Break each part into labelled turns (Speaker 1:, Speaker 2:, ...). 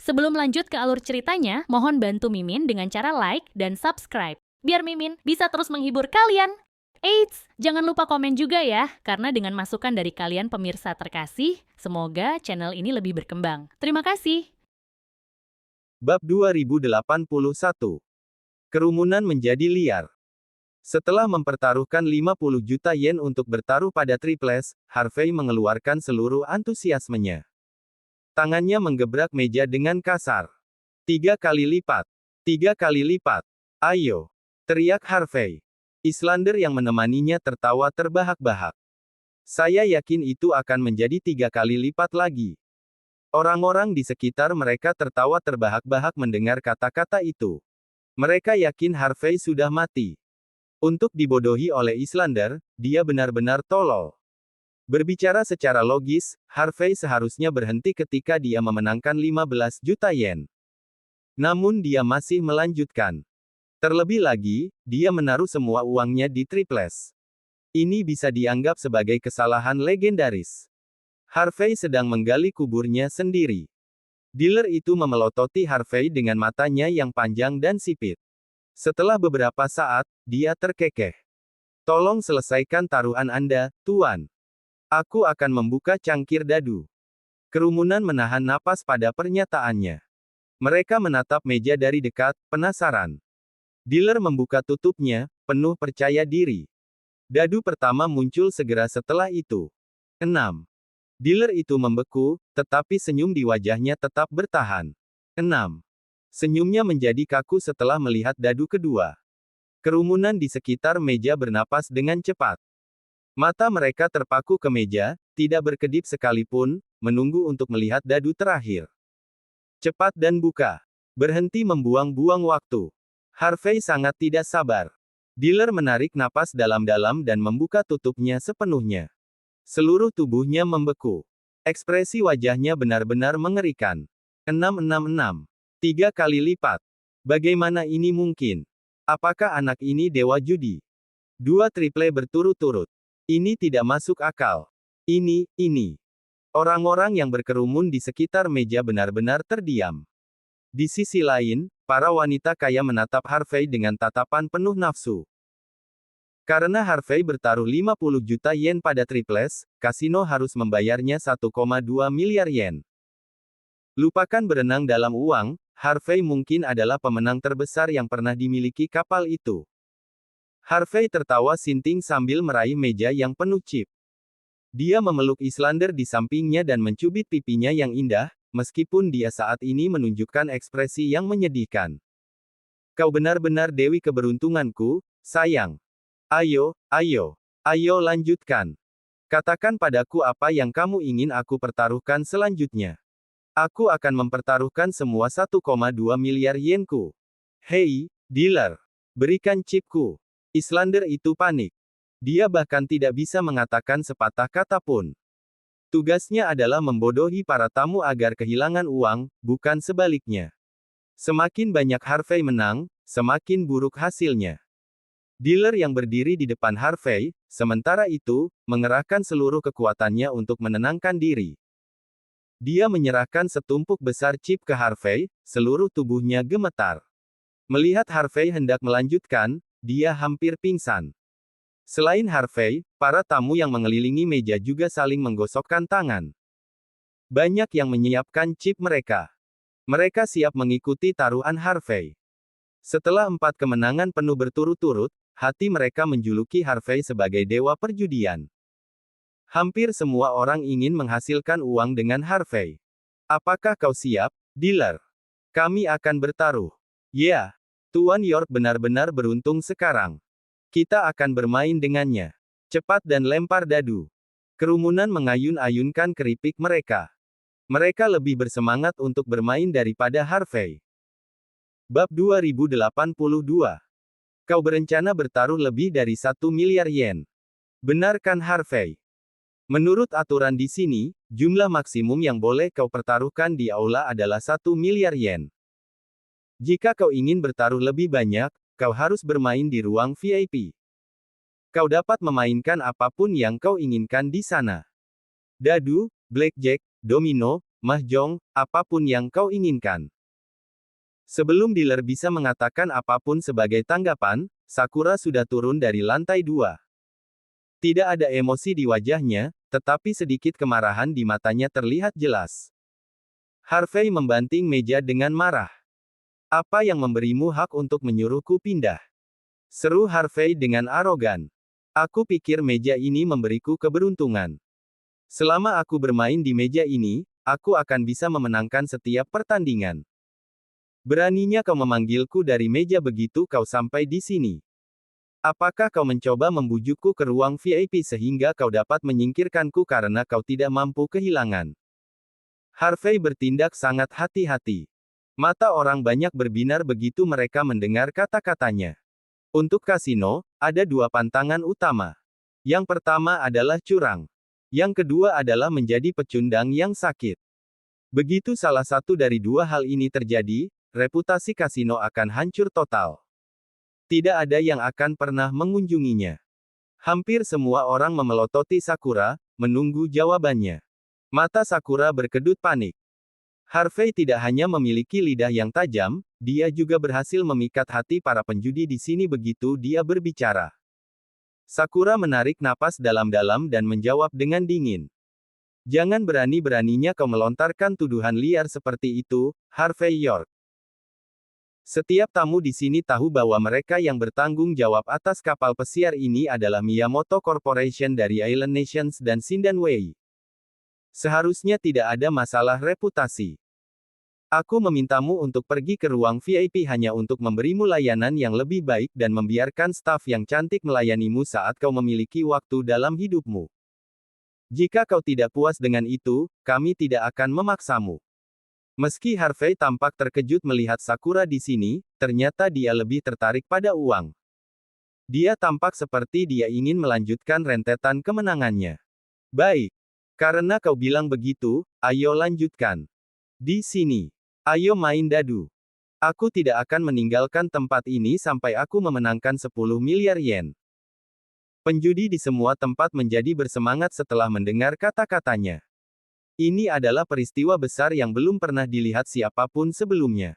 Speaker 1: Sebelum lanjut ke alur ceritanya, mohon bantu Mimin dengan cara like dan subscribe, biar Mimin bisa terus menghibur kalian. Eits, jangan lupa komen juga ya, karena dengan masukan dari kalian pemirsa terkasih, semoga channel ini lebih berkembang. Terima kasih.
Speaker 2: Bab 2081. Kerumunan menjadi liar. Setelah mempertaruhkan 50 juta yen untuk bertaruh pada triples, Harvey mengeluarkan seluruh antusiasmenya. Tangannya menggebrak meja dengan kasar. 3 kali lipat. 3 kali lipat. Ayo! Teriak Harvey. Islander yang menemaninya tertawa terbahak-bahak. Saya yakin itu akan menjadi 3 kali lipat lagi. Orang-orang di sekitar mereka tertawa terbahak-bahak mendengar kata-kata itu. Mereka yakin Harvey sudah mati. Untuk dibodohi oleh Islander, dia benar-benar tolol. Berbicara secara logis, Harvey seharusnya berhenti ketika dia memenangkan 15 juta yen. Namun dia masih melanjutkan. Terlebih lagi, dia menaruh semua uangnya di triples. Ini bisa dianggap sebagai kesalahan legendaris. Harvey sedang menggali kuburnya sendiri. Dealer itu memelototi Harvey dengan matanya yang panjang dan sipit. Setelah beberapa saat, dia terkekeh. Tolong selesaikan taruhan Anda, Tuan. Aku akan membuka cangkir dadu. Kerumunan menahan napas pada pernyataannya. Mereka menatap meja dari dekat, penasaran. Dealer membuka tutupnya, penuh percaya diri. Dadu pertama muncul segera setelah itu. 6. Dealer itu membeku, tetapi senyum di wajahnya tetap bertahan. 6. Senyumnya menjadi kaku setelah melihat dadu kedua. Kerumunan di sekitar meja bernapas dengan cepat. Mata mereka terpaku ke meja, tidak berkedip sekalipun, menunggu untuk melihat dadu terakhir. Cepat dan buka. Berhenti membuang-buang waktu. Harvey sangat tidak sabar. Dealer menarik napas dalam-dalam dan membuka tutupnya sepenuhnya. Seluruh tubuhnya membeku. Ekspresi wajahnya benar-benar mengerikan. 666. 3 kali lipat. Bagaimana ini mungkin? Apakah anak ini dewa judi? 2 triple berturut-turut. Ini tidak masuk akal. Ini. Orang-orang yang berkerumun di sekitar meja benar-benar terdiam. Di sisi lain, para wanita kaya menatap Harvey dengan tatapan penuh nafsu. Karena Harvey bertaruh 50 juta yen pada triples, kasino harus membayarnya 1,2 miliar yen. Lupakan berenang dalam uang, Harvey mungkin adalah pemenang terbesar yang pernah dimiliki kapal itu. Harvey tertawa sinting sambil meraih meja yang penuh chip. Dia memeluk Islander di sampingnya dan mencubit pipinya yang indah, meskipun dia saat ini menunjukkan ekspresi yang menyedihkan. Kau benar-benar dewi keberuntunganku, sayang. Ayo lanjutkan. Katakan padaku apa yang kamu ingin aku pertaruhkan selanjutnya. Aku akan mempertaruhkan semua 1,2 miliar yenku. Hei, dealer. Berikan chipku. Islander itu panik. Dia bahkan tidak bisa mengatakan sepatah kata pun. Tugasnya adalah membodohi para tamu agar kehilangan uang, bukan sebaliknya. Semakin banyak Harvey menang, semakin buruk hasilnya. Dealer yang berdiri di depan Harvey, sementara itu, mengerahkan seluruh kekuatannya untuk menenangkan diri. Dia menyerahkan setumpuk besar chip ke Harvey, seluruh tubuhnya gemetar. Melihat Harvey hendak melanjutkan, dia hampir pingsan. Selain Harvey, para tamu yang mengelilingi meja juga saling menggosokkan tangan. Banyak yang menyiapkan chip mereka. Mereka siap mengikuti taruhan Harvey. Setelah 4 kemenangan penuh berturut-turut, hati mereka menjuluki Harvey sebagai dewa perjudian. Hampir semua orang ingin menghasilkan uang dengan Harvey. Apakah kau siap, dealer? Kami akan bertaruh. Ya, Tuan York benar-benar beruntung sekarang. Kita akan bermain dengannya. Cepat dan lempar dadu. Kerumunan mengayun-ayunkan keripik mereka. Mereka lebih bersemangat untuk bermain daripada Harvey. Bab 2082. Kau berencana bertaruh lebih dari 1 miliar yen. Benarkan Harvey? Menurut aturan di sini, jumlah maksimum yang boleh kau pertaruhkan di aula adalah 1 miliar yen. Jika kau ingin bertaruh lebih banyak, kau harus bermain di ruang VIP. Kau dapat memainkan apapun yang kau inginkan di sana. Dadu, blackjack, domino, mahjong, apapun yang kau inginkan. Sebelum dealer bisa mengatakan apapun sebagai tanggapan, Sakura sudah turun dari lantai 2. Tidak ada emosi di wajahnya, tetapi sedikit kemarahan di matanya terlihat jelas. Harvey membanting meja dengan marah. Apa yang memberimu hak untuk menyuruhku pindah? Seru Harvey dengan arogan. Aku pikir meja ini memberiku keberuntungan. Selama aku bermain di meja ini, aku akan bisa memenangkan setiap pertandingan. Beraninya kau memanggilku dari meja begitu kau sampai di sini. Apakah kau mencoba membujukku ke ruang VIP sehingga kau dapat menyingkirkanku karena kau tidak mampu kehilangan? Harvey bertindak sangat hati-hati. Mata orang banyak berbinar begitu mereka mendengar kata-katanya. Untuk kasino, ada 2 pantangan utama. Yang pertama adalah curang. Yang kedua adalah menjadi pecundang yang sakit. Begitu salah satu dari 2 hal ini terjadi, reputasi kasino akan hancur total. Tidak ada yang akan pernah mengunjunginya. Hampir semua orang memelototi Sakura, menunggu jawabannya. Mata Sakura berkedut panik. Harvey tidak hanya memiliki lidah yang tajam, dia juga berhasil memikat hati para penjudi di sini begitu dia berbicara. Sakura menarik napas dalam-dalam dan menjawab dengan dingin. Jangan berani-beraninya kau melontarkan tuduhan liar seperti itu, Harvey York. Setiap tamu di sini tahu bahwa mereka yang bertanggung jawab atas kapal pesiar ini adalah Miyamoto Corporation dari Island Nations dan Sindan Wei. Seharusnya tidak ada masalah reputasi. Aku memintamu untuk pergi ke ruang VIP hanya untuk memberimu layanan yang lebih baik dan membiarkan staf yang cantik melayanimu saat kau memiliki waktu dalam hidupmu. Jika kau tidak puas dengan itu, kami tidak akan memaksamu. Meski Harvey tampak terkejut melihat Sakura di sini, ternyata dia lebih tertarik pada uang. Dia tampak seperti dia ingin melanjutkan rentetan kemenangannya. Baik. Karena kau bilang begitu, ayo lanjutkan. Di sini. Ayo main dadu. Aku tidak akan meninggalkan tempat ini sampai aku memenangkan 10 miliar yen. Penjudi di semua tempat menjadi bersemangat setelah mendengar kata-katanya. Ini adalah peristiwa besar yang belum pernah dilihat siapapun sebelumnya.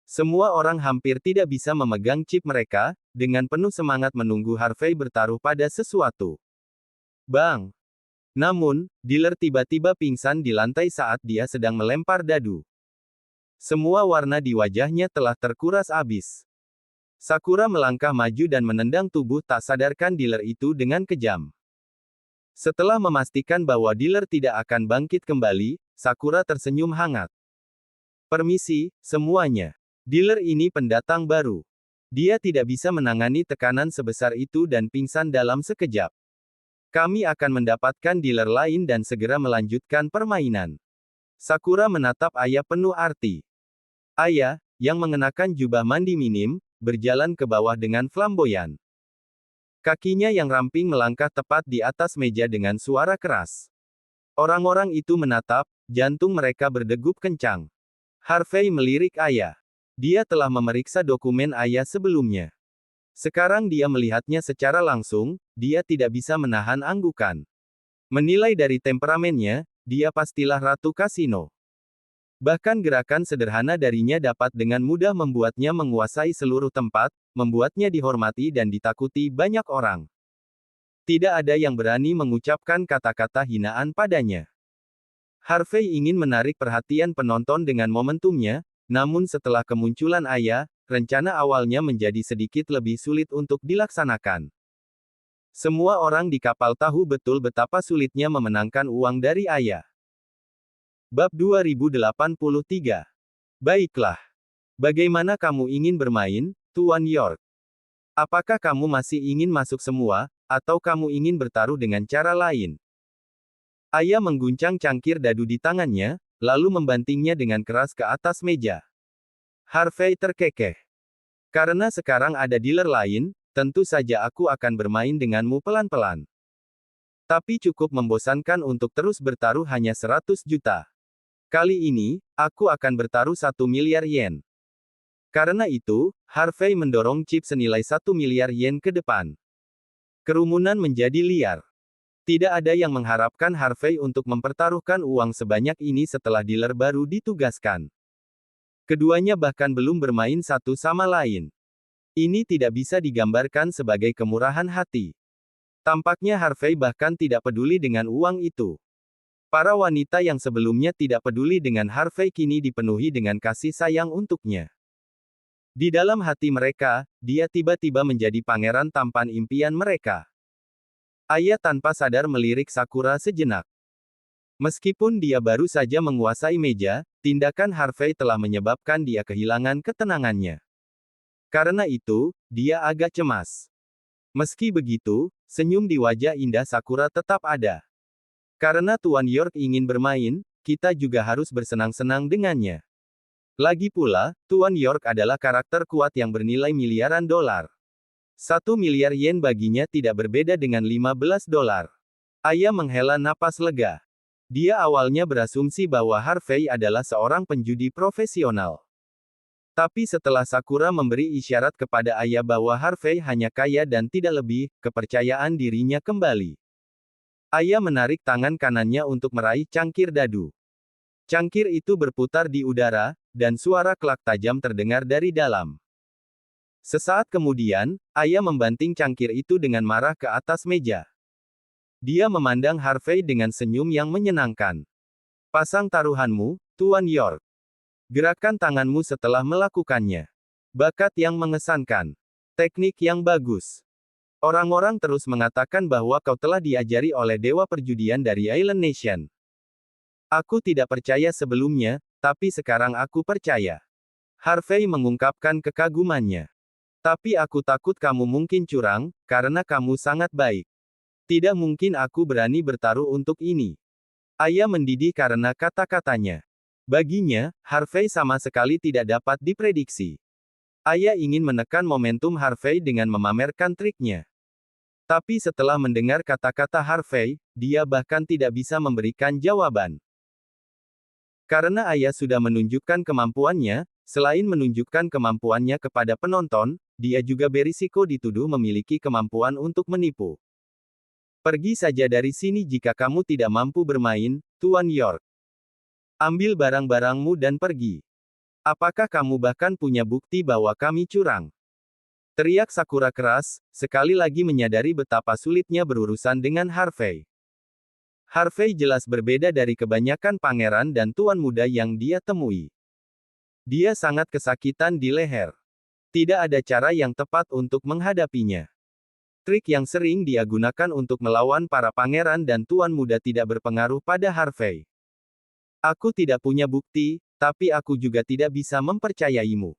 Speaker 2: Semua orang hampir tidak bisa memegang chip mereka, dengan penuh semangat menunggu Harvey bertaruh pada sesuatu. Bang! Namun, dealer tiba-tiba pingsan di lantai saat dia sedang melempar dadu. Semua warna di wajahnya telah terkuras habis. Sakura melangkah maju dan menendang tubuh tak sadarkan dealer itu dengan kejam. Setelah memastikan bahwa dealer tidak akan bangkit kembali, Sakura tersenyum hangat. Permisi, semuanya. Dealer ini pendatang baru. Dia tidak bisa menangani tekanan sebesar itu dan pingsan dalam sekejap. Kami akan mendapatkan dealer lain dan segera melanjutkan permainan. Sakura menatap Ayah penuh arti. Ayah, yang mengenakan jubah mandi minim, berjalan ke bawah dengan flamboyan. Kakinya yang ramping melangkah tepat di atas meja dengan suara keras. Orang-orang itu menatap, jantung mereka berdegup kencang. Harvey melirik Ayah. Dia telah memeriksa dokumen Ayah sebelumnya. Sekarang dia melihatnya secara langsung, dia tidak bisa menahan anggukan. Menilai dari temperamennya, dia pastilah ratu kasino. Bahkan gerakan sederhana darinya dapat dengan mudah membuatnya menguasai seluruh tempat, membuatnya dihormati dan ditakuti banyak orang. Tidak ada yang berani mengucapkan kata-kata hinaan padanya. Harvey ingin menarik perhatian penonton dengan momentumnya, namun setelah kemunculan Ayah, rencana awalnya menjadi sedikit lebih sulit untuk dilaksanakan. Semua orang di kapal tahu betul betapa sulitnya memenangkan uang dari Ayah. Bab 2083. Baiklah. Bagaimana kamu ingin bermain, Tuan York? Apakah kamu masih ingin masuk semua, atau kamu ingin bertaruh dengan cara lain? Ayah mengguncang cangkir dadu di tangannya, lalu membantingnya dengan keras ke atas meja. Harvey terkekeh. Karena sekarang ada dealer lain, tentu saja aku akan bermain denganmu pelan-pelan. Tapi cukup membosankan untuk terus bertaruh hanya 100 juta. Kali ini, aku akan bertaruh 1 miliar yen. Karena itu, Harvey mendorong chip senilai 1 miliar yen ke depan. Kerumunan menjadi liar. Tidak ada yang mengharapkan Harvey untuk mempertaruhkan uang sebanyak ini setelah dealer baru ditugaskan. Keduanya bahkan belum bermain satu sama lain. Ini tidak bisa digambarkan sebagai kemurahan hati. Tampaknya Harvey bahkan tidak peduli dengan uang itu. Para wanita yang sebelumnya tidak peduli dengan Harvey kini dipenuhi dengan kasih sayang untuknya. Di dalam hati mereka, dia tiba-tiba menjadi pangeran tampan impian mereka. Aya tanpa sadar melirik Sakura sejenak. Meskipun dia baru saja menguasai meja, tindakan Harvey telah menyebabkan dia kehilangan ketenangannya. Karena itu, dia agak cemas. Meski begitu, senyum di wajah indah Sakura tetap ada. Karena Tuan York ingin bermain, kita juga harus bersenang-senang dengannya. Lagi pula, Tuan York adalah karakter kuat yang bernilai miliaran dolar. 1 miliar yen baginya tidak berbeda dengan 15 dolar. Aya menghela napas lega. Dia awalnya berasumsi bahwa Harvey adalah seorang penjudi profesional. Tapi setelah Sakura memberi isyarat kepada Aya bahwa Harvey hanya kaya dan tidak lebih, kepercayaan dirinya kembali. Aya menarik tangan kanannya untuk meraih cangkir dadu. Cangkir itu berputar di udara, dan suara klak tajam terdengar dari dalam. Sesaat kemudian, Aya membanting cangkir itu dengan marah ke atas meja. Dia memandang Harvey dengan senyum yang menyenangkan. Pasang taruhanmu, Tuan York. Gerakan tanganmu setelah melakukannya. Bakat yang mengesankan. Teknik yang bagus. Orang-orang terus mengatakan bahwa kau telah diajari oleh dewa perjudian dari Island Nation. Aku tidak percaya sebelumnya, tapi sekarang aku percaya. Harvey mengungkapkan kekagumannya. Tapi aku takut kamu mungkin curang, karena kamu sangat baik. Tidak mungkin aku berani bertaruh untuk ini. Aya mendidih karena kata-katanya. Baginya, Harvey sama sekali tidak dapat diprediksi. Aya ingin menekan momentum Harvey dengan memamerkan triknya. Tapi setelah mendengar kata-kata Harvey, dia bahkan tidak bisa memberikan jawaban. Karena Aya sudah menunjukkan kemampuannya, selain menunjukkan kemampuannya kepada penonton, dia juga berisiko dituduh memiliki kemampuan untuk menipu. Pergi saja dari sini jika kamu tidak mampu bermain, Tuan York. Ambil barang-barangmu dan pergi. Apakah kamu bahkan punya bukti bahwa kami curang? Teriak Sakura keras, sekali lagi menyadari betapa sulitnya berurusan dengan Harvey. Harvey jelas berbeda dari kebanyakan pangeran dan tuan muda yang dia temui. Dia sangat kesakitan di leher. Tidak ada cara yang tepat untuk menghadapinya. Trik yang sering dia gunakan untuk melawan para pangeran dan tuan muda tidak berpengaruh pada Harvey. Aku tidak punya bukti, tapi aku juga tidak bisa mempercayaimu.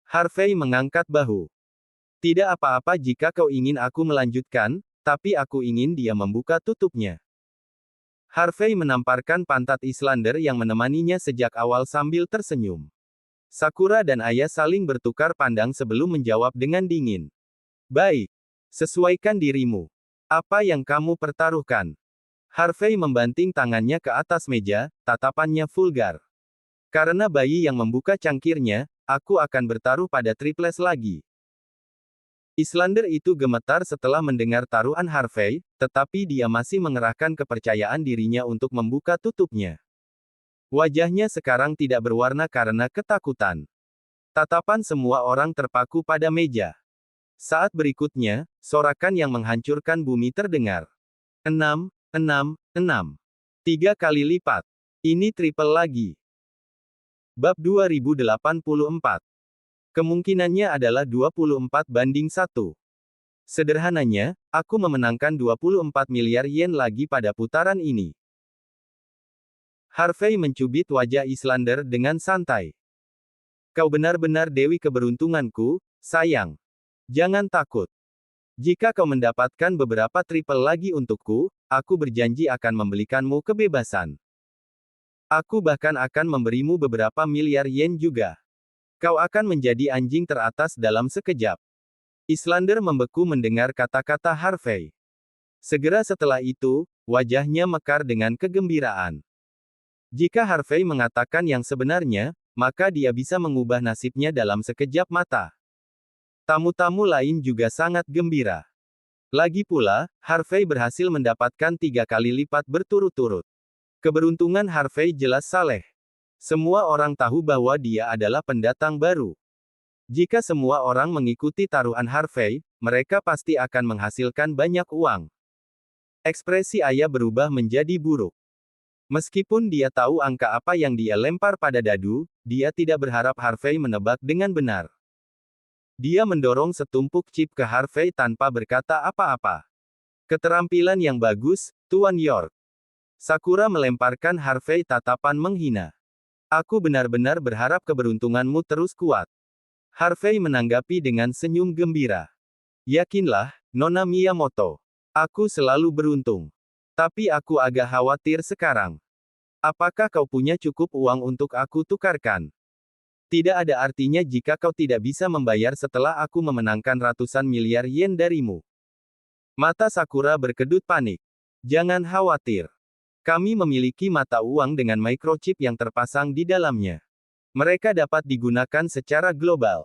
Speaker 2: Harvey mengangkat bahu. Tidak apa-apa jika kau ingin aku melanjutkan, tapi aku ingin dia membuka tutupnya. Harvey menamparkan pantat Islander yang menemaninya sejak awal sambil tersenyum. Sakura dan Aya saling bertukar pandang sebelum menjawab dengan dingin. Baik. Sesuaikan dirimu. Apa yang kamu pertaruhkan? Harvey membanting tangannya ke atas meja, tatapannya vulgar. Karena bayi yang membuka cangkirnya, aku akan bertaruh pada triples lagi. Islander itu gemetar setelah mendengar taruhan Harvey, tetapi dia masih mengerahkan kepercayaan dirinya untuk membuka tutupnya. Wajahnya sekarang tidak berwarna karena ketakutan. Tatapan semua orang terpaku pada meja. Saat berikutnya, sorakan yang menghancurkan bumi terdengar. 6, 6, 6. 3 kali lipat. Ini triple lagi. Bab 2084. Kemungkinannya adalah 24:1. Sederhananya, aku memenangkan 24 miliar yen lagi pada putaran ini. Harvey mencubit wajah Islander dengan santai. Kau benar-benar dewi keberuntunganku, sayang. Jangan takut. Jika kau mendapatkan beberapa triple lagi untukku, aku berjanji akan membelikanmu kebebasan. Aku bahkan akan memberimu beberapa miliar yen juga. Kau akan menjadi anjing teratas dalam sekejap. Islander membeku mendengar kata-kata Harvey. Segera setelah itu, wajahnya mekar dengan kegembiraan. Jika Harvey mengatakan yang sebenarnya, maka dia bisa mengubah nasibnya dalam sekejap mata. Tamu-tamu lain juga sangat gembira. Lagi pula, Harvey berhasil mendapatkan 3 kali lipat berturut-turut. Keberuntungan Harvey jelas saleh. Semua orang tahu bahwa dia adalah pendatang baru. Jika semua orang mengikuti taruhan Harvey, mereka pasti akan menghasilkan banyak uang. Ekspresi ayah berubah menjadi buruk. Meskipun dia tahu angka apa yang dia lempar pada dadu, dia tidak berharap Harvey menebak dengan benar. Dia mendorong setumpuk chip ke Harvey tanpa berkata apa-apa. Keterampilan yang bagus, Tuan York. Sakura melemparkan Harvey tatapan menghina. Aku benar-benar berharap keberuntunganmu terus kuat. Harvey menanggapi dengan senyum gembira. Yakinlah, Nona Miyamoto. Aku selalu beruntung. Tapi aku agak khawatir sekarang. Apakah kau punya cukup uang untuk aku tukarkan? Tidak ada artinya jika kau tidak bisa membayar setelah aku memenangkan ratusan miliar yen darimu. Mata Sakura berkedut panik. Jangan khawatir. Kami memiliki mata uang dengan microchip yang terpasang di dalamnya. Mereka dapat digunakan secara global.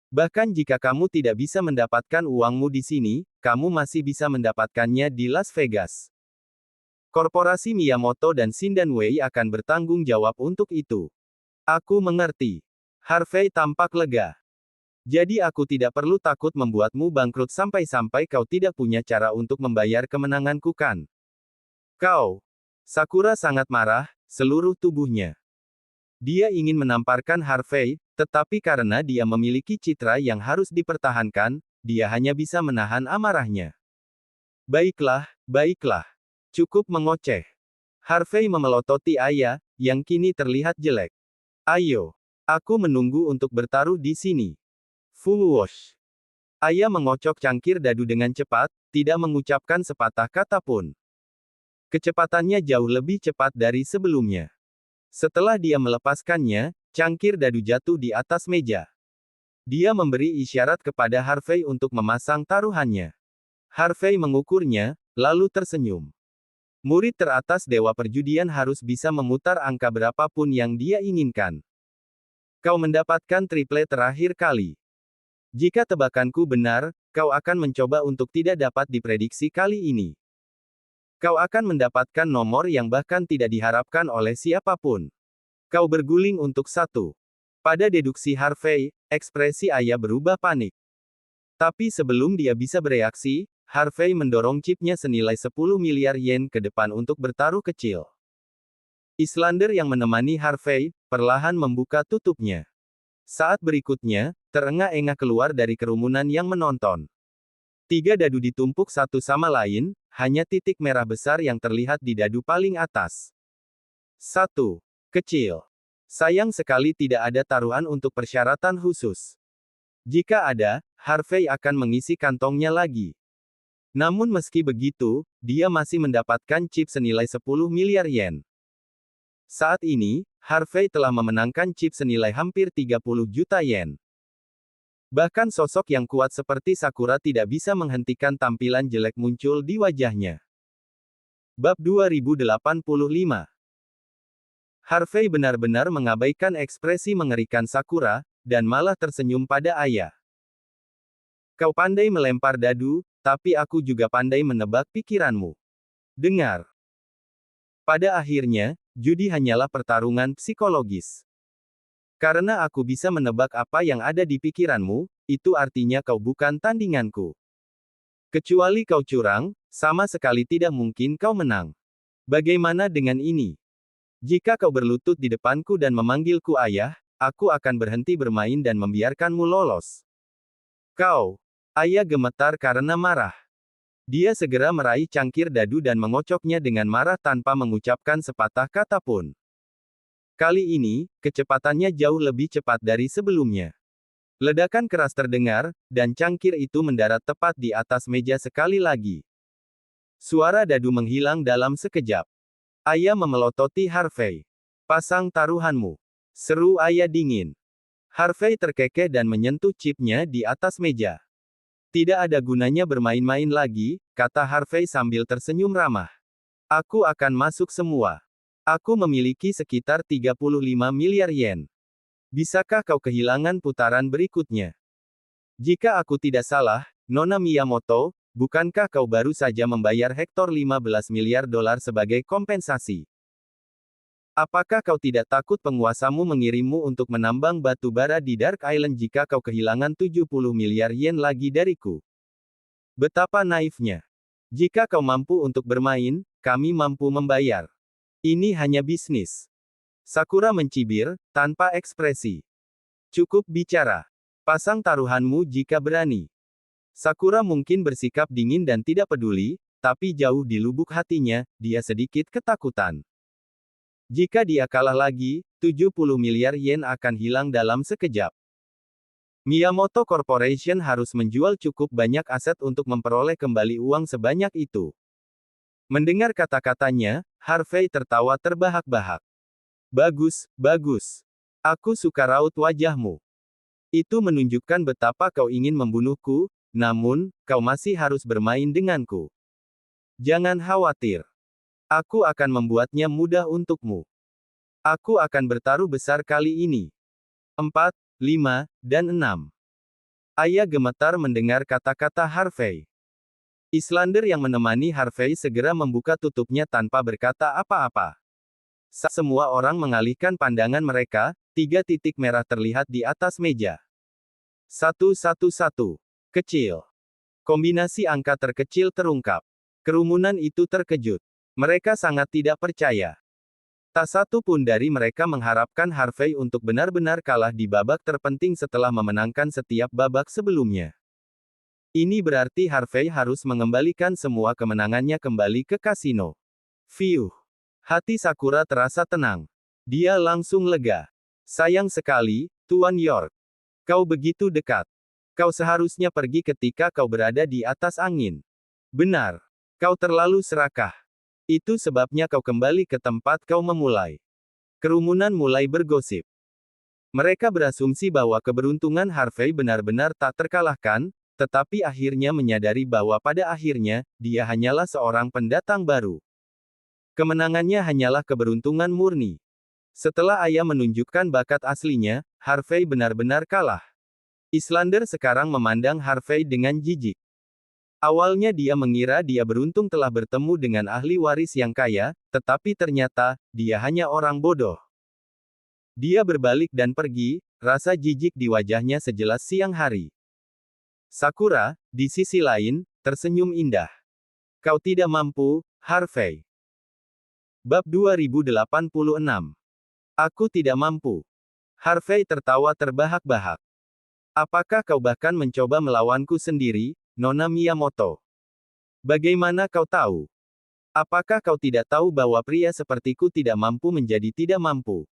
Speaker 2: Bahkan jika kamu tidak bisa mendapatkan uangmu di sini, kamu masih bisa mendapatkannya di Las Vegas. Korporasi Miyamoto dan Shindanwei akan bertanggung jawab untuk itu. Aku mengerti. Harvey tampak lega. Jadi aku tidak perlu takut membuatmu bangkrut sampai-sampai kau tidak punya cara untuk membayar kemenanganku kan? Kau. Sakura sangat marah, seluruh tubuhnya. Dia ingin menamparkan Harvey, tetapi karena dia memiliki citra yang harus dipertahankan, dia hanya bisa menahan amarahnya. Baiklah, baiklah. Cukup mengoceh. Harvey memelototi ayah, yang kini terlihat jelek. Ayo. Aku menunggu untuk bertaruh di sini. Fuwoosh. Ayah mengocok cangkir dadu dengan cepat, tidak mengucapkan sepatah kata pun. Kecepatannya jauh lebih cepat dari sebelumnya. Setelah dia melepaskannya, cangkir dadu jatuh di atas meja. Dia memberi isyarat kepada Harvey untuk memasang taruhannya. Harvey mengukurnya, lalu tersenyum. Murid teratas Dewa Perjudian harus bisa memutar angka berapapun yang dia inginkan. Kau mendapatkan triple terakhir kali. Jika tebakanku benar, kau akan mencoba untuk tidak dapat diprediksi kali ini. Kau akan mendapatkan nomor yang bahkan tidak diharapkan oleh siapapun. Kau berguling untuk 1. Pada deduksi Harvey, ekspresi ayah berubah panik. Tapi sebelum dia bisa bereaksi, Harvey mendorong chipnya senilai 10 miliar yen ke depan untuk bertaruh kecil. Islander yang menemani Harvey, perlahan membuka tutupnya. Saat berikutnya, terengah-engah keluar dari kerumunan yang menonton. 3 dadu ditumpuk satu sama lain, hanya titik merah besar yang terlihat di dadu paling atas. 1. Kecil. Sayang sekali tidak ada taruhan untuk persyaratan khusus. Jika ada, Harvey akan mengisi kantongnya lagi. Namun meski begitu, dia masih mendapatkan chip senilai 10 miliar yen. Saat ini, Harvey telah memenangkan chip senilai hampir 30 juta yen. Bahkan sosok yang kuat seperti Sakura tidak bisa menghentikan tampilan jelek muncul di wajahnya. Bab 2085. Harvey benar-benar mengabaikan ekspresi mengerikan Sakura, dan malah tersenyum pada ayah. Kau pandai melempar dadu, tapi aku juga pandai menebak pikiranmu. Dengar. Pada akhirnya, judi hanyalah pertarungan psikologis. Karena aku bisa menebak apa yang ada di pikiranmu, itu artinya kau bukan tandinganku. Kecuali kau curang, sama sekali tidak mungkin kau menang. Bagaimana dengan ini? Jika kau berlutut di depanku dan memanggilku ayah, aku akan berhenti bermain dan membiarkanmu lolos. Kau. Ayah gemetar karena marah. Dia segera meraih cangkir dadu dan mengocoknya dengan marah tanpa mengucapkan sepatah kata pun. Kali ini, kecepatannya jauh lebih cepat dari sebelumnya. Ledakan keras terdengar, dan cangkir itu mendarat tepat di atas meja sekali lagi. Suara dadu menghilang dalam sekejap. Ayah memelototi Harvey. Pasang taruhanmu. Seru ayah dingin. Harvey terkekeh dan menyentuh chipnya di atas meja. Tidak ada gunanya bermain-main lagi, kata Harvey sambil tersenyum ramah. Aku akan masuk semua. Aku memiliki sekitar 35 miliar yen. Bisakah kau kehilangan putaran berikutnya? Jika aku tidak salah, Nona Miyamoto, bukankah kau baru saja membayar Hector 15 miliar dolar sebagai kompensasi? Apakah kau tidak takut penguasamu mengirimmu untuk menambang batu bara di Dark Island jika kau kehilangan 70 miliar yen lagi dariku? Betapa naifnya. Jika kau mampu untuk bermain, kami mampu membayar. Ini hanya bisnis. Sakura mencibir, tanpa ekspresi. Cukup bicara. Pasang taruhanmu jika berani. Sakura mungkin bersikap dingin dan tidak peduli, tapi jauh di lubuk hatinya, dia sedikit ketakutan. Jika dia kalah lagi, 70 miliar yen akan hilang dalam sekejap. Miyamoto Corporation harus menjual cukup banyak aset untuk memperoleh kembali uang sebanyak itu. Mendengar kata-katanya, Harvey tertawa terbahak-bahak. Bagus, bagus. Aku suka raut wajahmu. Itu menunjukkan betapa kau ingin membunuhku, namun, kau masih harus bermain denganku. Jangan khawatir. Aku akan membuatnya mudah untukmu. Aku akan bertaruh besar kali ini. 4, 5, dan 6. Ayah gemetar mendengar kata-kata Harvey. Islander yang menemani Harvey segera membuka tutupnya tanpa berkata apa-apa. Saat semua orang mengalihkan pandangan mereka, 3 titik merah terlihat di atas meja. 111. Kecil. Kombinasi angka terkecil terungkap. Kerumunan itu terkejut. Mereka sangat tidak percaya. Tak satu pun dari mereka mengharapkan Harvey untuk benar-benar kalah di babak terpenting setelah memenangkan setiap babak sebelumnya. Ini berarti Harvey harus mengembalikan semua kemenangannya kembali ke kasino. Fiuh. Hati Sakura terasa tenang. Dia langsung lega. Sayang sekali, Tuan York. Kau begitu dekat. Kau seharusnya pergi ketika kau berada di atas angin. Benar. Kau terlalu serakah. Itu sebabnya kau kembali ke tempat kau memulai. Kerumunan mulai bergosip. Mereka berasumsi bahwa keberuntungan Harvey benar-benar tak terkalahkan, tetapi akhirnya menyadari bahwa pada akhirnya, dia hanyalah seorang pendatang baru. Kemenangannya hanyalah keberuntungan murni. Setelah ayah menunjukkan bakat aslinya, Harvey benar-benar kalah. Islander sekarang memandang Harvey dengan jijik. Awalnya dia mengira dia beruntung telah bertemu dengan ahli waris yang kaya, tetapi ternyata, dia hanya orang bodoh. Dia berbalik dan pergi, rasa jijik di wajahnya sejelas siang hari. Sakura, di sisi lain, tersenyum indah. Kau tidak mampu, Harvey. Bab 2086. Aku tidak mampu. Harvey tertawa terbahak-bahak. Apakah kau bahkan mencoba melawanku sendiri, Nona Miyamoto? Bagaimana kau tahu? Apakah kau tidak tahu bahwa pria sepertiku tidak mampu menjadi tidak mampu?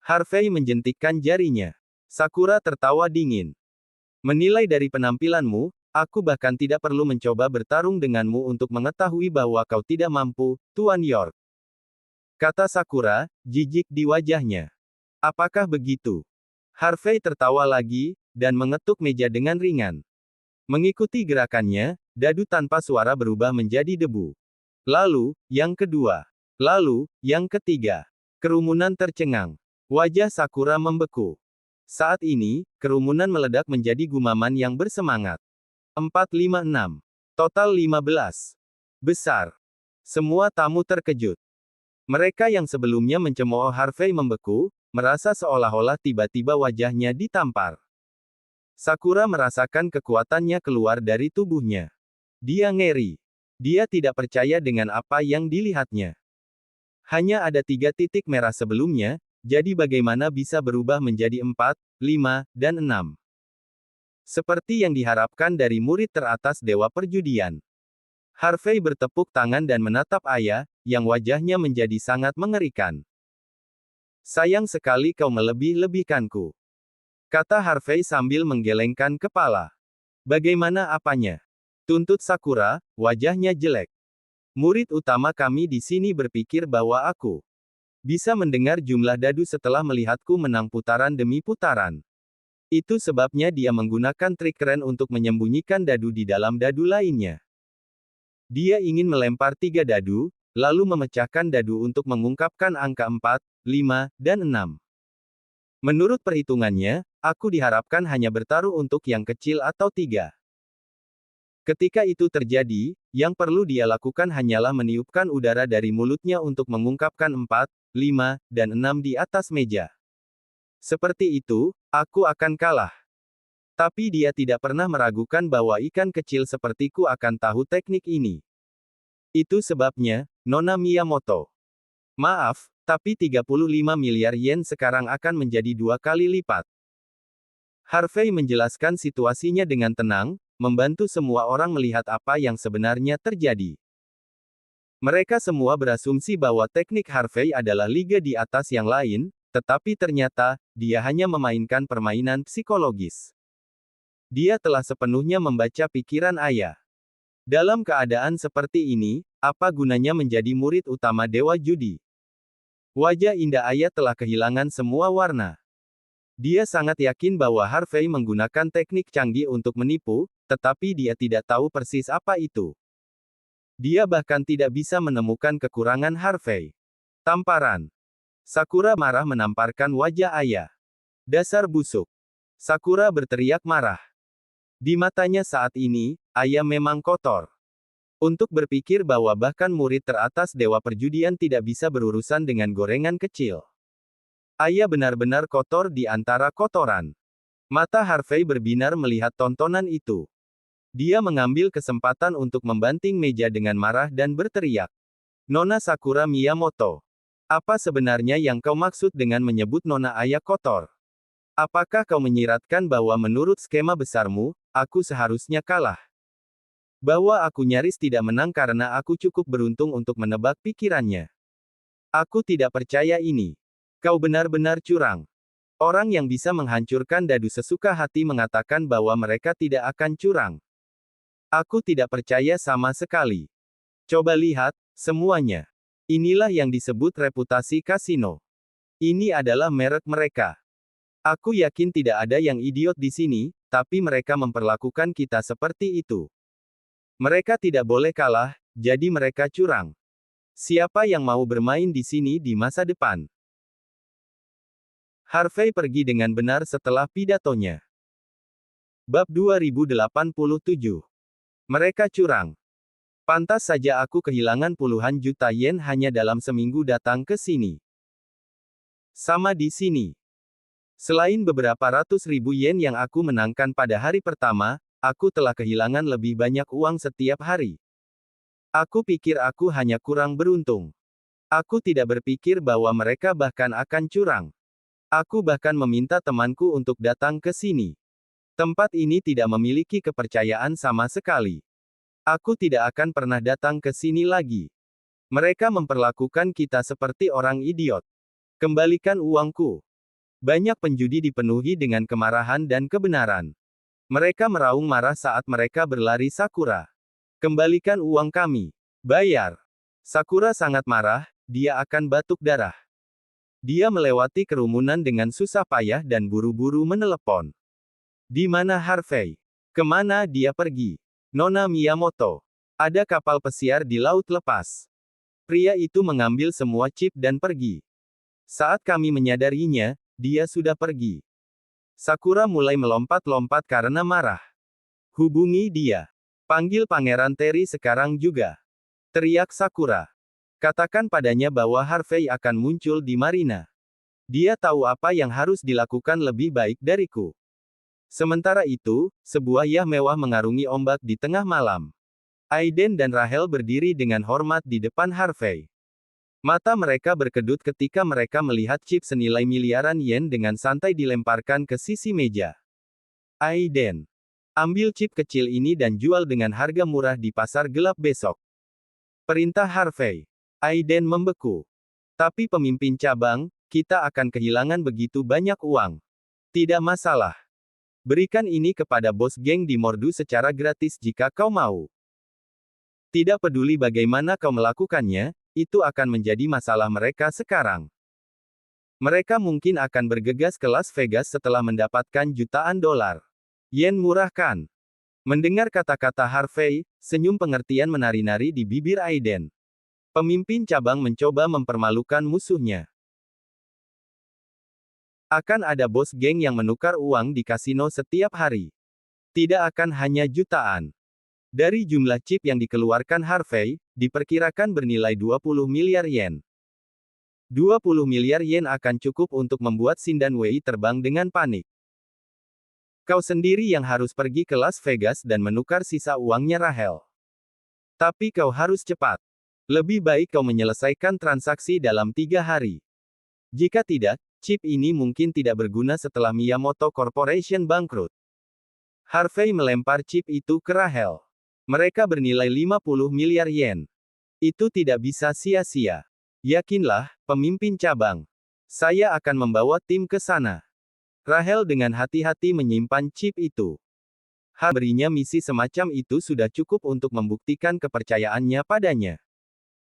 Speaker 2: Harvey menjentikkan jarinya. Sakura tertawa dingin. Menilai dari penampilanmu, aku bahkan tidak perlu mencoba bertarung denganmu untuk mengetahui bahwa kau tidak mampu, Tuan York. Kata Sakura, jijik di wajahnya. Apakah begitu? Harvey tertawa lagi, dan mengetuk meja dengan ringan. Mengikuti gerakannya, dadu tanpa suara berubah menjadi debu. Lalu, yang kedua. Lalu, yang ketiga. Kerumunan tercengang. Wajah Sakura membeku. Saat ini, kerumunan meledak menjadi gumaman yang bersemangat. 456. Total 15. Besar. Semua tamu terkejut. Mereka yang sebelumnya mencemooh Harvey membeku, merasa seolah-olah tiba-tiba wajahnya ditampar. Sakura merasakan kekuatannya keluar dari tubuhnya. Dia ngeri. Dia tidak percaya dengan apa yang dilihatnya. Hanya ada 3 titik merah sebelumnya, jadi bagaimana bisa berubah menjadi 4, 5, dan 6? Seperti yang diharapkan dari murid teratas Dewa Perjudian. Harvey bertepuk tangan dan menatap ayah, yang wajahnya menjadi sangat mengerikan. Sayang sekali kau melebih-lebihkanku. Kata Harvey sambil menggelengkan kepala. Bagaimana apanya? Tuntut Sakura, wajahnya jelek. Murid utama kami di sini berpikir bahwa aku bisa mendengar jumlah dadu setelah melihatku menang putaran demi putaran. Itu sebabnya dia menggunakan trik keren untuk menyembunyikan dadu di dalam dadu lainnya. Dia ingin melempar 3 dadu, lalu memecahkan dadu untuk mengungkapkan angka 4, 5, dan 6. Menurut perhitungannya, aku diharapkan hanya bertaruh untuk yang kecil atau 3. Ketika itu terjadi, yang perlu dia lakukan hanyalah meniupkan udara dari mulutnya untuk mengungkapkan 4, 5, dan 6 di atas meja. Seperti itu, aku akan kalah. Tapi dia tidak pernah meragukan bahwa ikan kecil sepertiku akan tahu teknik ini. Itu sebabnya, Nona Miyamoto. Maaf, tapi 35 miliar yen sekarang akan menjadi 2 kali lipat. Harvey menjelaskan situasinya dengan tenang, membantu semua orang melihat apa yang sebenarnya terjadi. Mereka semua berasumsi bahwa teknik Harvey adalah liga di atas yang lain, tetapi ternyata, dia hanya memainkan permainan psikologis. Dia telah sepenuhnya membaca pikiran ayah. Dalam keadaan seperti ini, apa gunanya menjadi murid utama Dewa Judi? Wajah indah ayah telah kehilangan semua warna. Dia sangat yakin bahwa Harvey menggunakan teknik canggih untuk menipu, tetapi dia tidak tahu persis apa itu. Dia bahkan tidak bisa menemukan kekurangan Harvey. Tamparan. Sakura marah menamparkan wajah ayah. Dasar busuk. Sakura berteriak marah. Di matanya saat ini, ayah memang kotor. Untuk berpikir bahwa bahkan murid teratas dewa perjudian tidak bisa berurusan dengan gorengan kecil. Ayah benar-benar kotor di antara kotoran. Mata Harvey berbinar melihat tontonan itu. Dia mengambil kesempatan untuk membanting meja dengan marah dan berteriak. Nona Sakura Miyamoto. Apa sebenarnya yang kau maksud dengan menyebut Nona ayah kotor? Apakah kau menyiratkan bahwa menurut skema besarmu, aku seharusnya kalah? Bahwa aku nyaris tidak menang karena aku cukup beruntung untuk menebak pikirannya. Aku tidak percaya ini. Kau benar-benar curang. Orang yang bisa menghancurkan dadu sesuka hati mengatakan bahwa mereka tidak akan curang. Aku tidak percaya sama sekali. Coba lihat, semuanya. Inilah yang disebut reputasi kasino. Ini adalah merek mereka. Aku yakin tidak ada yang idiot di sini, tapi mereka memperlakukan kita seperti itu. Mereka tidak boleh kalah, jadi mereka curang. Siapa yang mau bermain di sini di masa depan? Harvey pergi dengan benar setelah pidatonya. Bab 2087. Mereka curang. Pantas saja aku kehilangan puluhan juta yen hanya dalam seminggu datang ke sini. Sama di sini. Selain beberapa ratus ribu yen yang aku menangkan pada hari pertama, aku telah kehilangan lebih banyak uang setiap hari. Aku pikir aku hanya kurang beruntung. Aku tidak berpikir bahwa mereka bahkan akan curang. Aku bahkan meminta temanku untuk datang ke sini. Tempat ini tidak memiliki kepercayaan sama sekali. Aku tidak akan pernah datang ke sini lagi. Mereka memperlakukan kita seperti orang idiot. Kembalikan uangku. Banyak penjudi dipenuhi dengan kemarahan dan kebenaran. Mereka meraung marah saat mereka berlari Sakura. Kembalikan uang kami. Bayar. Sakura sangat marah, dia akan batuk darah. Dia melewati kerumunan dengan susah payah dan buru-buru menelepon. Di mana Harvey? Kemana dia pergi? Nona Miyamoto. Ada kapal pesiar di laut lepas. Pria itu mengambil semua chip dan pergi. Saat kami menyadarinya, dia sudah pergi. Sakura mulai melompat-lompat karena marah. Hubungi dia. Panggil Pangeran Terry sekarang juga. Teriak Sakura. Katakan padanya bahwa Harvey akan muncul di marina. Dia tahu apa yang harus dilakukan lebih baik dariku. Sementara itu, sebuah yah mewah mengarungi ombak di tengah malam. Aiden dan Rahel berdiri dengan hormat di depan Harvey. Mata mereka berkedut ketika mereka melihat chip senilai miliaran yen dengan santai dilemparkan ke sisi meja. Aiden. Ambil chip kecil ini dan jual dengan harga murah di pasar gelap besok. Perintah Harvey. Aiden membeku. Tapi pemimpin cabang, kita akan kehilangan begitu banyak uang. Tidak masalah. Berikan ini kepada bos geng di Mordu secara gratis jika kau mau. Tidak peduli bagaimana kau melakukannya, itu akan menjadi masalah mereka sekarang. Mereka mungkin akan bergegas ke Las Vegas setelah mendapatkan jutaan dolar. Yen murah kan? Mendengar kata-kata Harvey, senyum pengertian menari-nari di bibir Aiden. Pemimpin cabang mencoba mempermalukan musuhnya. Akan ada bos geng yang menukar uang di kasino setiap hari. Tidak akan hanya jutaan. Dari jumlah chip yang dikeluarkan Harvey, diperkirakan bernilai 20 miliar yen. 20 miliar yen akan cukup untuk membuat Shin dan Wei terbang dengan panik. Kau sendiri yang harus pergi ke Las Vegas dan menukar sisa uangnya Rahel. Tapi kau harus cepat. Lebih baik kau menyelesaikan transaksi dalam 3 hari. Jika tidak, chip ini mungkin tidak berguna setelah Miyamoto Corporation bangkrut. Harvey melempar chip itu ke Rahel. Mereka bernilai 50 miliar yen. Itu tidak bisa sia-sia. Yakinlah, pemimpin cabang. Saya akan membawa tim ke sana. Rahel dengan hati-hati menyimpan chip itu. Berinya misi semacam itu sudah cukup untuk membuktikan kepercayaannya padanya.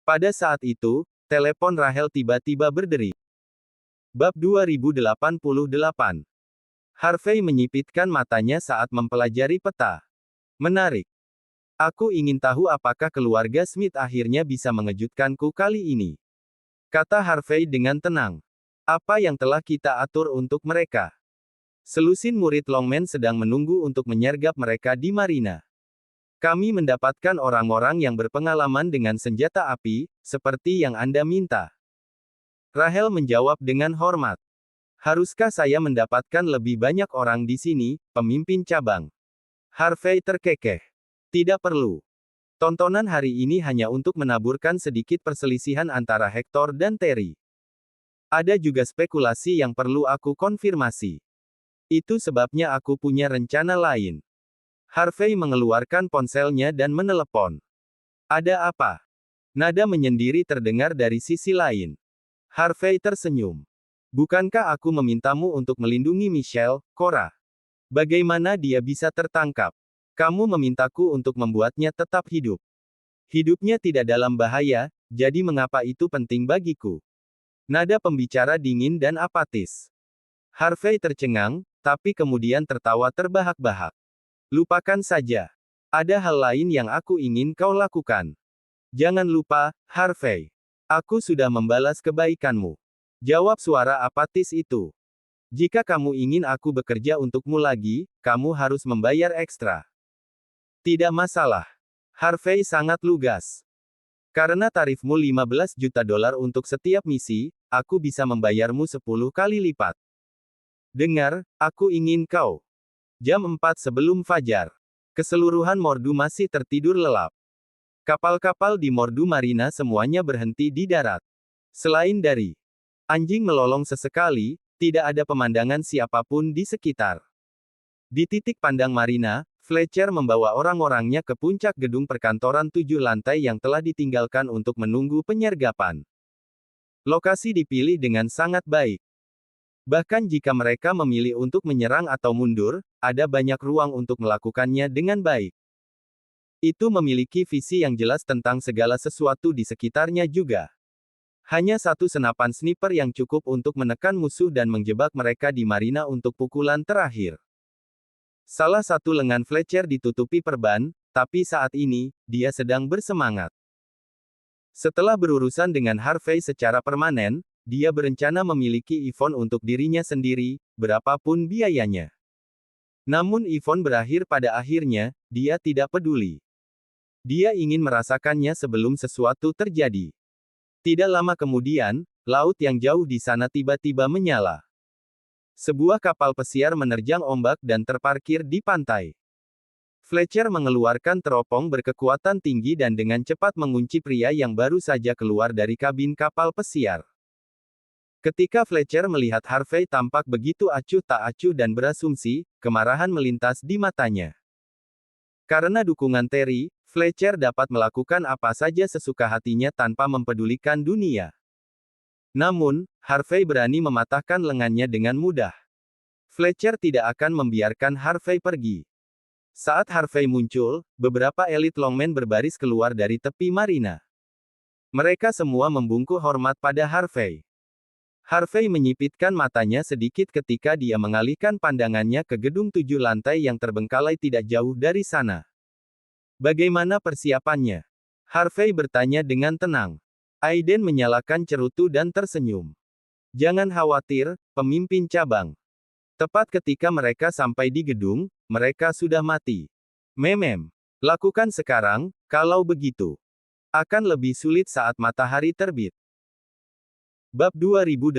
Speaker 2: Pada saat itu, telepon Rahel tiba-tiba berderi. Bab 2088. Harvey menyipitkan matanya saat mempelajari peta. Menarik. Aku ingin tahu apakah keluarga Smith akhirnya bisa mengejutkanku kali ini. Kata Harvey dengan tenang. Apa yang telah kita atur untuk mereka? Selusin murid Longman sedang menunggu untuk menyergap mereka di marina. Kami mendapatkan orang-orang yang berpengalaman dengan senjata api, seperti yang Anda minta. Rahel menjawab dengan hormat. Haruskah saya mendapatkan lebih banyak orang di sini, pemimpin cabang? Harvey terkekeh. Tidak perlu. Tontonan hari ini hanya untuk menaburkan sedikit perselisihan antara Hector dan Terry. Ada juga spekulasi yang perlu aku konfirmasi. Itu sebabnya aku punya rencana lain. Harvey mengeluarkan ponselnya dan menelepon. Ada apa? Nada menyendiri terdengar dari sisi lain. Harvey tersenyum. Bukankah aku memintamu untuk melindungi Michelle, Cora? Bagaimana dia bisa tertangkap? Kamu memintaku untuk membuatnya tetap hidup. Hidupnya tidak dalam bahaya, jadi mengapa itu penting bagiku? Nada pembicara dingin dan apatis. Harvey tercengang, tapi kemudian tertawa terbahak-bahak. Lupakan saja. Ada hal lain yang aku ingin kau lakukan. Jangan lupa, Harvey. Aku sudah membalas kebaikanmu. Jawab suara apatis itu. Jika kamu ingin aku bekerja untukmu lagi, kamu harus membayar ekstra. Tidak masalah. Harvey sangat lugas. Karena tarifmu 15 juta dolar untuk setiap misi, aku bisa membayarmu 10 kali lipat. Dengar, aku ingin kau. Jam 4 sebelum fajar. Keseluruhan Mordu masih tertidur lelap. Kapal-kapal di Mordu Marina semuanya berhenti di darat. Selain dari anjing melolong sesekali, tidak ada pemandangan siapapun di sekitar. Di titik pandang Marina, Fletcher membawa orang-orangnya ke puncak gedung perkantoran 7 lantai yang telah ditinggalkan untuk menunggu penyergapan. Lokasi dipilih dengan sangat baik. Bahkan jika mereka memilih untuk menyerang atau mundur, ada banyak ruang untuk melakukannya dengan baik. Itu memiliki visi yang jelas tentang segala sesuatu di sekitarnya juga. Hanya satu senapan sniper yang cukup untuk menekan musuh dan menjebak mereka di marina untuk pukulan terakhir. Salah satu lengan Fletcher ditutupi perban, tapi saat ini, dia sedang bersemangat. Setelah berurusan dengan Harvey secara permanen, dia berencana memiliki Yvonne untuk dirinya sendiri, berapapun biayanya. Namun Yvonne berakhir pada akhirnya, dia tidak peduli. Dia ingin merasakannya sebelum sesuatu terjadi. Tidak lama kemudian, laut yang jauh di sana tiba-tiba menyala. Sebuah kapal pesiar menerjang ombak dan terparkir di pantai. Fletcher mengeluarkan teropong berkekuatan tinggi dan dengan cepat mengunci pria yang baru saja keluar dari kabin kapal pesiar. Ketika Fletcher melihat Harvey tampak begitu acuh tak acuh dan berasumsi, kemarahan melintas di matanya. Karena dukungan Terry, Fletcher dapat melakukan apa saja sesuka hatinya tanpa mempedulikan dunia. Namun, Harvey berani mematahkan lengannya dengan mudah. Fletcher tidak akan membiarkan Harvey pergi. Saat Harvey muncul, beberapa elit longmen berbaris keluar dari tepi marina. Mereka semua membungkuk hormat pada Harvey. Harvey menyipitkan matanya sedikit ketika dia mengalihkan pandangannya ke gedung 7 lantai yang terbengkalai tidak jauh dari sana. Bagaimana persiapannya? Harvey bertanya dengan tenang. Aiden menyalakan cerutu dan tersenyum. Jangan khawatir, pemimpin cabang. Tepat ketika mereka sampai di gedung, mereka sudah mati. Memem. Lakukan sekarang, kalau begitu. Akan lebih sulit saat matahari terbit. Bab 2089.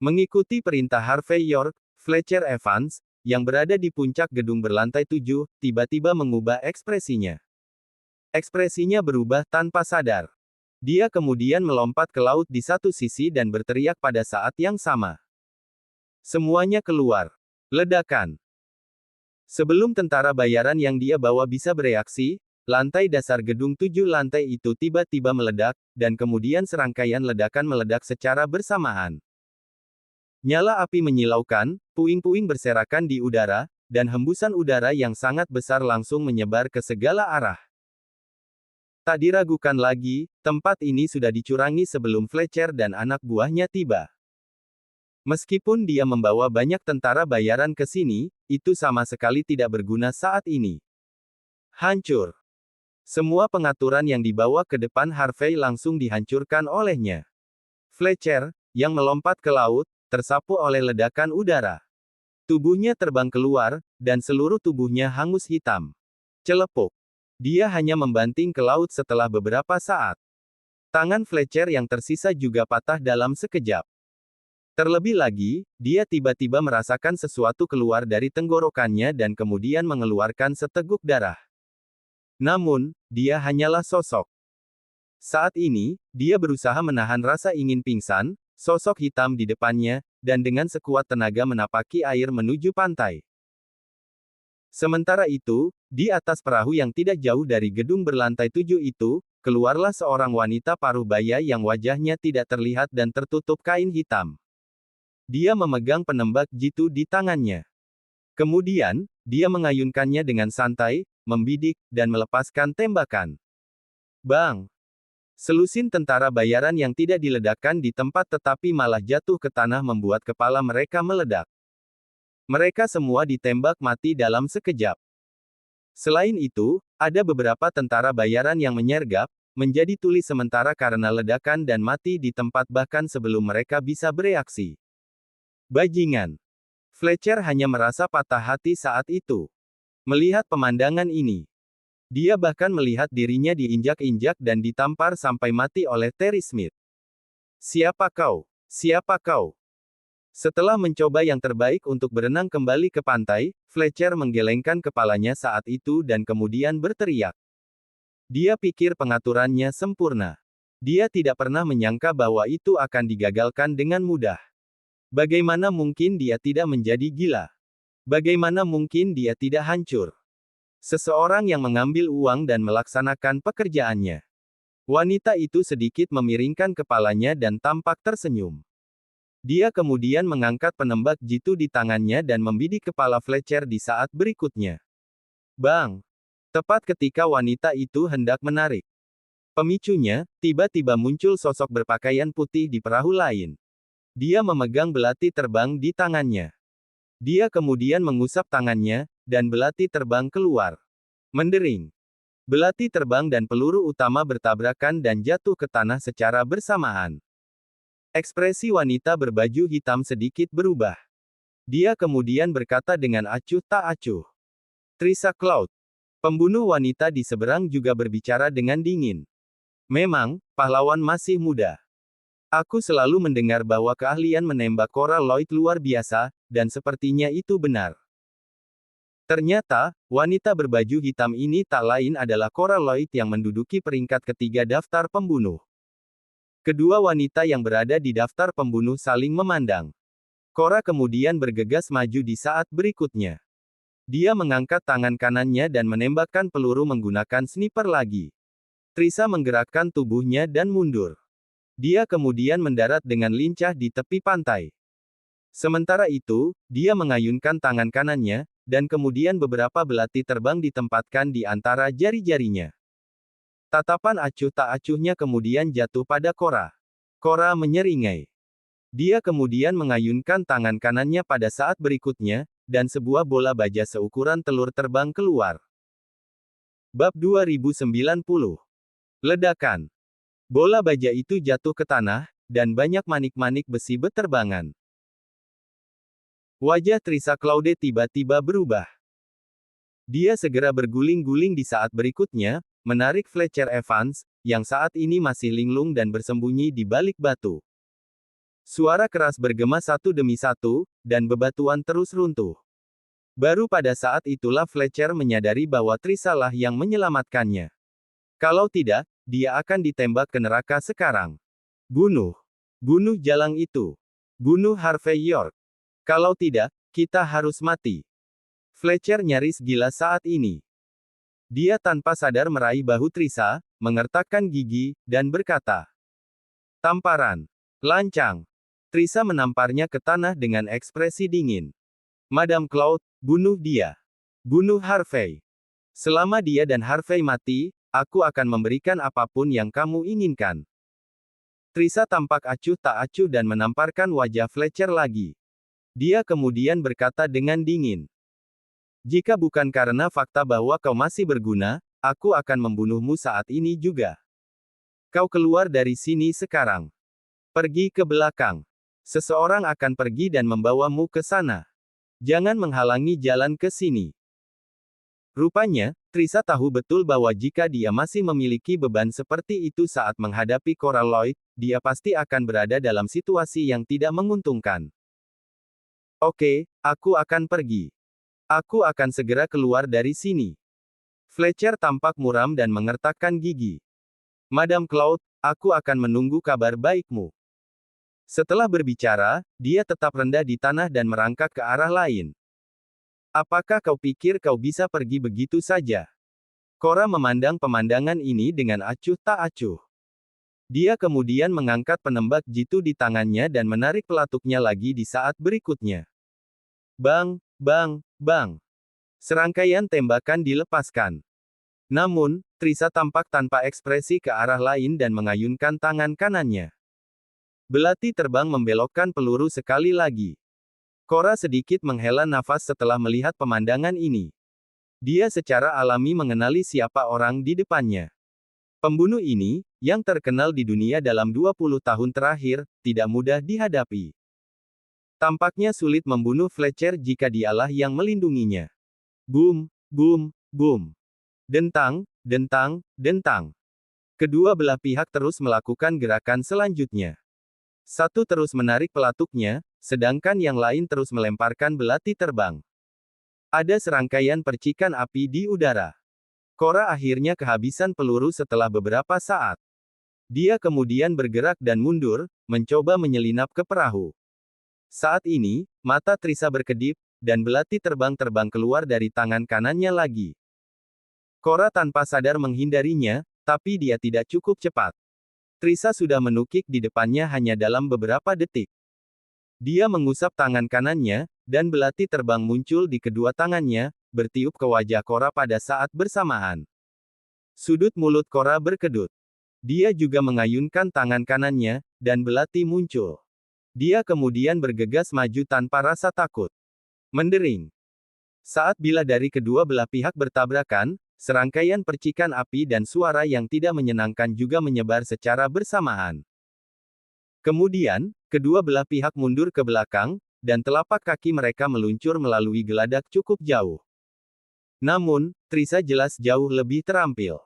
Speaker 2: Mengikuti perintah Harvey York, Fletcher Evans, yang berada di puncak gedung berlantai 7, tiba-tiba mengubah ekspresinya. Ekspresinya berubah tanpa sadar. Dia kemudian melompat ke laut di satu sisi dan berteriak pada saat yang sama. Semuanya keluar. Ledakan. Sebelum tentara bayaran yang dia bawa bisa bereaksi, lantai dasar gedung 7 lantai itu tiba-tiba meledak, dan kemudian serangkaian ledakan meledak secara bersamaan. Nyala api menyilaukan, puing-puing berserakan di udara, dan hembusan udara yang sangat besar langsung menyebar ke segala arah. Tak diragukan lagi, tempat ini sudah dicurangi sebelum Fletcher dan anak buahnya tiba. Meskipun dia membawa banyak tentara bayaran ke sini, itu sama sekali tidak berguna saat ini. Hancur. Semua pengaturan yang dibawa ke depan Harvey langsung dihancurkan olehnya. Fletcher, yang melompat ke laut, tersapu oleh ledakan udara. Tubuhnya terbang keluar, dan seluruh tubuhnya hangus hitam. Celepuk. Dia hanya membanting ke laut setelah beberapa saat. Tangan Fletcher yang tersisa juga patah dalam sekejap. Terlebih lagi, dia tiba-tiba merasakan sesuatu keluar dari tenggorokannya dan kemudian mengeluarkan seteguk darah. Namun, dia hanyalah sosok. Saat ini, dia berusaha menahan rasa ingin pingsan, sosok hitam di depannya, dan dengan sekuat tenaga menapaki air menuju pantai. Sementara itu, di atas perahu yang tidak jauh dari gedung berlantai 7 itu, keluarlah seorang wanita paruh baya yang wajahnya tidak terlihat dan tertutup kain hitam. Dia memegang penembak jitu di tangannya. Kemudian, dia mengayunkannya dengan santai, membidik, dan melepaskan tembakan. Bang! Selusin tentara bayaran yang tidak diledakkan di tempat tetapi malah jatuh ke tanah membuat kepala mereka meledak. Mereka semua ditembak mati dalam sekejap. Selain itu, ada beberapa tentara bayaran yang menyergap, menjadi tuli sementara karena ledakan dan mati di tempat bahkan sebelum mereka bisa bereaksi. Bajingan. Fletcher hanya merasa patah hati saat itu. Melihat pemandangan ini. Dia bahkan melihat dirinya diinjak-injak dan ditampar sampai mati oleh Terry Smith. Siapa kau? Siapa kau? Setelah mencoba yang terbaik untuk berenang kembali ke pantai, Fletcher menggelengkan kepalanya saat itu dan kemudian berteriak. Dia pikir pengaturannya sempurna. Dia tidak pernah menyangka bahwa itu akan digagalkan dengan mudah. Bagaimana mungkin dia tidak menjadi gila? Bagaimana mungkin dia tidak hancur? Seseorang yang mengambil uang dan melaksanakan pekerjaannya. Wanita itu sedikit memiringkan kepalanya dan tampak tersenyum. Dia kemudian mengangkat penembak jitu di tangannya dan membidik kepala Fletcher di saat berikutnya. Bang! Tepat ketika wanita itu hendak menarik pemicunya, tiba-tiba muncul sosok berpakaian putih di perahu lain. Dia memegang belati terbang di tangannya. Dia kemudian mengusap tangannya, dan belati terbang keluar. Mendering. Belati terbang dan peluru utama bertabrakan dan jatuh ke tanah secara bersamaan. Ekspresi wanita berbaju hitam sedikit berubah. Dia kemudian berkata dengan acuh tak acuh. Trisha Cloud. Pembunuh wanita di seberang juga berbicara dengan dingin. Memang, pahlawan masih muda. Aku selalu mendengar bahwa keahlian menembak Cora Lloyd luar biasa, dan sepertinya itu benar. Ternyata, wanita berbaju hitam ini tak lain adalah Cora Lloyd yang menduduki peringkat ketiga daftar pembunuh. Kedua wanita yang berada di daftar pembunuh saling memandang. Cora kemudian bergegas maju di saat berikutnya. Dia mengangkat tangan kanannya dan menembakkan peluru menggunakan sniper lagi. Trisha menggerakkan tubuhnya dan mundur. Dia kemudian mendarat dengan lincah di tepi pantai. Sementara itu, dia mengayunkan tangan kanannya, dan kemudian beberapa belati terbang ditempatkan di antara jari-jarinya. Tatapan acuh tak acuhnya kemudian jatuh pada Cora. Cora menyeringai. Dia kemudian mengayunkan tangan kanannya pada saat berikutnya, dan sebuah bola baja seukuran telur terbang keluar. Bab 2090. Ledakan. Bola baja itu jatuh ke tanah, dan banyak manik-manik besi beterbangan. Wajah Trisha Claude tiba-tiba berubah. Dia segera berguling-guling di saat berikutnya, menarik Fletcher Evans, yang saat ini masih linglung dan bersembunyi di balik batu. Suara keras bergema satu demi satu, dan bebatuan terus runtuh. Baru pada saat itulah Fletcher menyadari bahwa Trisa lah yang menyelamatkannya. Kalau tidak, dia akan ditembak ke neraka sekarang. Bunuh. Bunuh jalang itu. Bunuh Harvey York. Kalau tidak, kita harus mati. Fletcher nyaris gila saat ini. Dia tanpa sadar meraih bahu Trisa, mengertakkan gigi, dan berkata, "Tamparan. Lancang." Trisa menamparnya ke tanah dengan ekspresi dingin. "Madam Cloud, bunuh dia. Bunuh Harvey. Selama dia dan Harvey mati, aku akan memberikan apapun yang kamu inginkan." Trisa tampak acuh tak acuh dan menamparkan wajah Fletcher lagi. Dia kemudian berkata dengan dingin, "Jika bukan karena fakta bahwa kau masih berguna, aku akan membunuhmu saat ini juga. Kau keluar dari sini sekarang. Pergi ke belakang. Seseorang akan pergi dan membawamu ke sana. Jangan menghalangi jalan ke sini." Rupanya, Trisa tahu betul bahwa jika dia masih memiliki beban seperti itu saat menghadapi Cora Lloyd, dia pasti akan berada dalam situasi yang tidak menguntungkan. "Oke, aku akan pergi. Aku akan segera keluar dari sini." Fletcher tampak muram dan mengertakkan gigi. "Madam Cloud, aku akan menunggu kabar baikmu." Setelah berbicara, dia tetap rendah di tanah dan merangkak ke arah lain. "Apakah kau pikir kau bisa pergi begitu saja?" Cora memandang pemandangan ini dengan acuh tak acuh. Dia kemudian mengangkat penembak jitu di tangannya dan menarik pelatuknya lagi di saat berikutnya. Bang, bang, bang. Serangkaian tembakan dilepaskan. Namun, Trisa tampak tanpa ekspresi ke arah lain dan mengayunkan tangan kanannya. Belati terbang membelokkan peluru sekali lagi. Cora sedikit menghela nafas setelah melihat pemandangan ini. Dia secara alami mengenali siapa orang di depannya. Pembunuh ini, yang terkenal di dunia dalam 20 tahun terakhir, tidak mudah dihadapi. Tampaknya sulit membunuh Fletcher jika dialah yang melindunginya. Boom, boom, boom. Dentang, dentang, dentang. Kedua belah pihak terus melakukan gerakan selanjutnya. Satu terus menarik pelatuknya, sedangkan yang lain terus melemparkan belati terbang. Ada serangkaian percikan api di udara. Cora akhirnya kehabisan peluru setelah beberapa saat. Dia kemudian bergerak dan mundur, mencoba menyelinap ke perahu. Saat ini, mata Trisa berkedip, dan belati terbang-terbang keluar dari tangan kanannya lagi. Cora tanpa sadar menghindarinya, tapi dia tidak cukup cepat. Trisa sudah menukik di depannya hanya dalam beberapa detik. Dia mengusap tangan kanannya, dan belati terbang muncul di kedua tangannya, bertiup ke wajah Cora pada saat bersamaan. Sudut mulut Cora berkedut. Dia juga mengayunkan tangan kanannya, dan belati muncul. Dia kemudian bergegas maju tanpa rasa takut. Mendering. Saat bilah dari kedua belah pihak bertabrakan, serangkaian percikan api dan suara yang tidak menyenangkan juga menyebar secara bersamaan. Kemudian, kedua belah pihak mundur ke belakang, dan telapak kaki mereka meluncur melalui geladak cukup jauh. Namun, Trisa jelas jauh lebih terampil.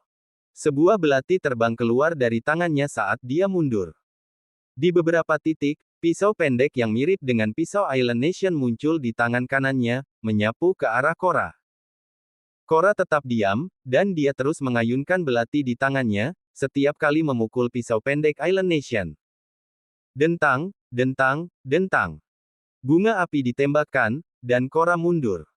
Speaker 2: Sebuah belati terbang keluar dari tangannya saat dia mundur. Di beberapa titik, pisau pendek yang mirip dengan pisau Island Nation muncul di tangan kanannya, menyapu ke arah Cora. Cora tetap diam, dan dia terus mengayunkan belati di tangannya, setiap kali memukul pisau pendek Island Nation. Dentang, dentang, dentang. Bunga api ditembakkan, dan Cora mundur.